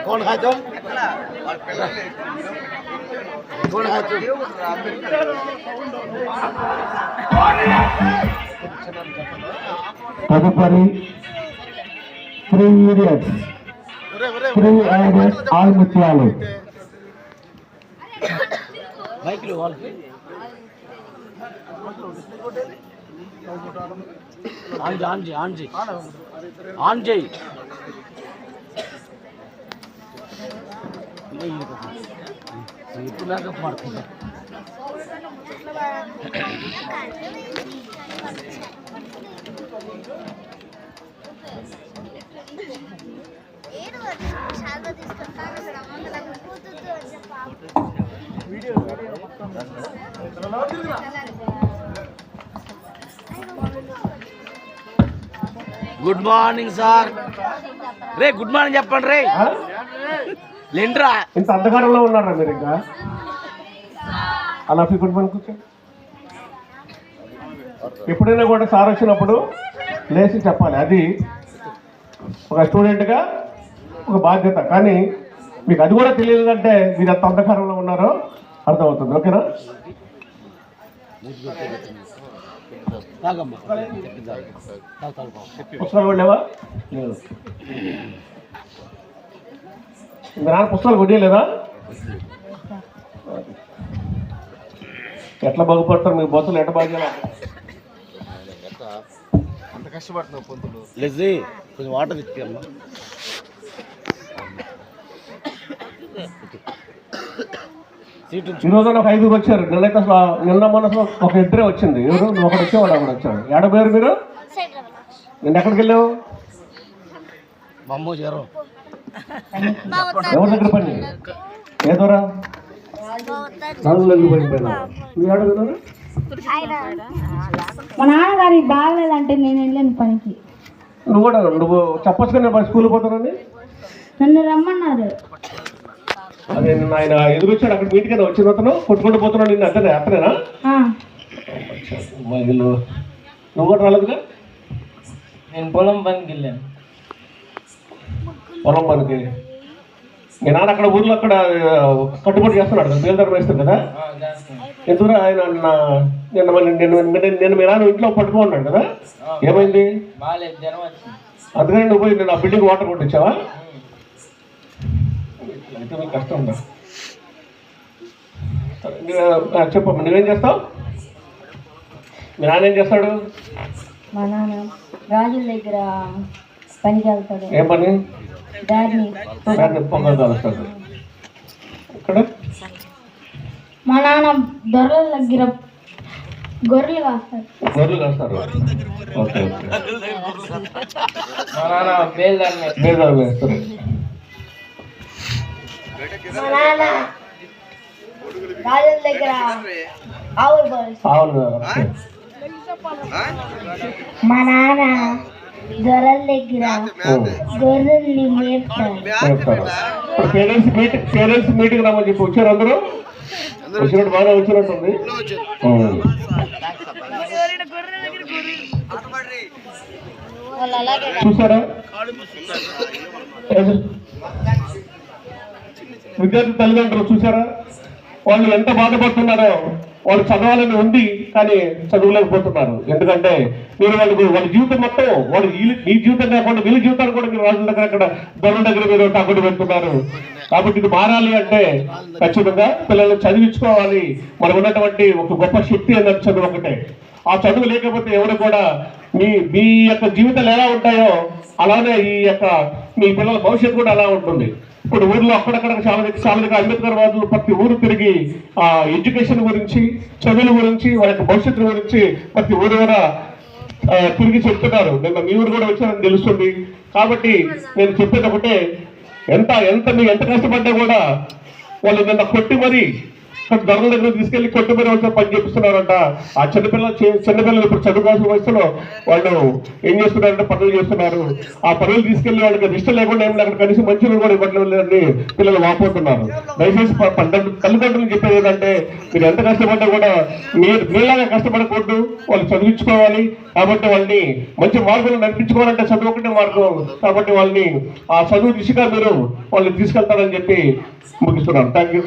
कौन है तुम? कौन है तुम? తదుపరి 3 idiots, 3 idiots ఆల్మిత్యాలు. మైక్లు వాళ్ళకి ఆన్ చేయి ఇప్పుడు దాకా పడుతుంది. Good morning sir. రే గుడ్ మార్నింగ్ చెప్పండి రే. లేండ్రా ఇంత అంధకారంలో ఉన్నారా మీరు? ఇంకా అలా గుడ్ మార్నింగ్ కూర్చో. ఎప్పుడైనా కూడా సార్ వచ్చినప్పుడు లేచి చెప్పాలి. అది ఒక స్టూడెంట్గా ఒక బాధ్యత. కానీ మీకు అది కూడా తెలియదంటే మీరు ఎంత అంధకారంలో ఉన్నారో అర్థమవుతుంది. ఓకేనా? పుస్తకాలు కొట్టలేవా? లేదు. మీ నాన్న పుస్తకాలు కొట్టలేదా? ఎట్లా బాగుపడతారు మీ బొత్తులు? ఎట్లా బాగా అంత కష్టపడుతున్నావు పొందులు. లేదు కొంచెం వాటర్ తెచ్చుకోమ్మా. ఈరోజు ఒక 5 వచ్చారు. నిన్నైతే అసలు నిన్న మనసు ఒక 2 వచ్చింది. ఎవరు? ఒకటి వచ్చేవాడు, అక్కడ వచ్చాడు. ఏడబోయారు మీరు? నిన్న ఎక్కడికి వెళ్ళావు? మమ్మో జ్వరం. ఎవరి దగ్గర పని? ఏ దూరా? నలుగురు దగ్గర పడిపోయినా. నువ్వు ఏడబోయారు? మా నాన్నగారి బాగలేదంటే నేను వెళ్ళాను పనికి. నువ్వు చెప్పొచ్చు కదా నేను స్కూల్కి పోతానని. నన్ను రమ్మన్నారు. అదే నిన్న ఆయన ఎదురొచ్చాడు. అక్కడ మీటికైనా వచ్చిన అతను కొట్టుకుంటూ పోతున్నాడు. నిన్న అతనేనా? నువ్వు కూడా రాలేదుగా? నేను పొలం పనికి వెళ్ళాను. పొలం పనికి మీ నాన్న అక్కడ ఊర్లో అక్కడ కట్టుబడి చేస్తున్నాడు కదా, బేల్దారు వేస్తాడు కదా. ఎందుకు ఆయన నేను మీ నాన్న ఇంట్లో పట్టుకున్నాడు కదా, ఏమైంది? అందుకని నువ్వు పోయి నేను ఆ బిల్డింగ్ వాటర్ కొట్టించావా? అయితే మీకు కష్టం ఉందా? చెప్పమ్మా, నువ్వేం చేస్తావు? మీ నాన్న ఏం చేస్తాడు? మా నాన్న రాజుల దగ్గర పనికి వెళ్తాడు. ఏం పని? పొంగల్ కాలుస్తాడు. ఇక్కడ మా నాన్న దొరల దగ్గర గొర్రెలు కాస్తారు. గొర్రెలు కాస్తారు. Okay okay. మా నాన్న బేల్దారు వేస్తారు. మా నాన్న రాజుల దగ్గర ఆవులు. మా నాన్న గొర్రెల దగ్గర గొర్రెల్ని మేపుతారు. పేరెంట్స్ మీటింగ్ రమ్మని చెప్పి వచ్చారు. అందరూ వచ్చినట్టు బాగా వచ్చినట్టుంది. చూసారా విద్యార్థి తల్లిదండ్రులు చూసారా వాళ్ళు ఎంత బాధపడుతున్నారో? వాళ్ళు చదవాలని ఉంది కానీ చదవలేకపోతున్నారు. ఎందుకంటే మీరు వాళ్ళ జీవితం మొత్తం వాళ్ళు మీ జీవితం కాకుండా వీళ్ళ జీవితాన్ని కూడా మీరు రాజుల దగ్గర అక్కడ దొరల దగ్గర మీరు తాకట్టు పెడుతున్నారు. కాబట్టి ఇది మారాలి అంటే ఖచ్చితంగా పిల్లల్ని చదివించుకోవాలి. మనం ఉన్నటువంటి ఒక గొప్ప శక్తి అన్నది చదువు ఒకటే. ఆ చదువు లేకపోతే ఎవరు కూడా మీ యొక్క జీవితాలు ఎలా ఉంటాయో అలానే మీ పిల్లల భవిష్యత్తు కూడా అలా ఉంటుంది. ఇప్పుడు ఊర్లో అక్కడక్కడ చాలా అంబేద్కర్ వాదులు ప్రతి ఊరు తిరిగి ఆ ఎడ్యుకేషన్ గురించి, చదువుల గురించి, వాళ్ళ యొక్క భవిష్యత్తు గురించి ప్రతి ఊరు కూడా తిరిగి చెప్తున్నారు. నిన్న మీ ఊరు కూడా వచ్చారని తెలుస్తుంది. కాబట్టి నేను చెప్పేది ఒకటే, ఎంత కష్టపడ్డా కూడా వాళ్ళు నిన్న కొట్టి మరి ధరల దగ్గర తీసుకెళ్లి కొట్టుబడి వాళ్ళతో పని చేపిస్తున్నారంట. ఆ చిన్నపిల్లలు ఇప్పుడు చదువుకోవాల్సిన వయసులో వాళ్ళు ఏం చేస్తున్నారంటే పనులు చేస్తున్నారు. ఆ పనులు తీసుకెళ్లి వాళ్ళకి ఇష్టం లేకుండా ఏం లేకుండా కనీసం మంచిగా కూడా ఇవ్వట్లేదని పిల్లలు వాపోతున్నారు. దయచేసి తల్లిదండ్రులు చెప్పేది ఏంటంటే మీరు ఎంత కష్టపడ్డా కూడా మీలాగా కష్టపడకూడదు, వాళ్ళు చదివించుకోవాలి. కాబట్టి వాళ్ళని మంచి మార్గంలో నడిపించుకోవాలంటే చదువు ఒకటే మార్గం. కాబట్టి వాళ్ళని ఆ చదువు దిశగా మీరు వాళ్ళని తీసుకెళ్తారని చెప్పి ముగిస్తున్నాను. Thank you.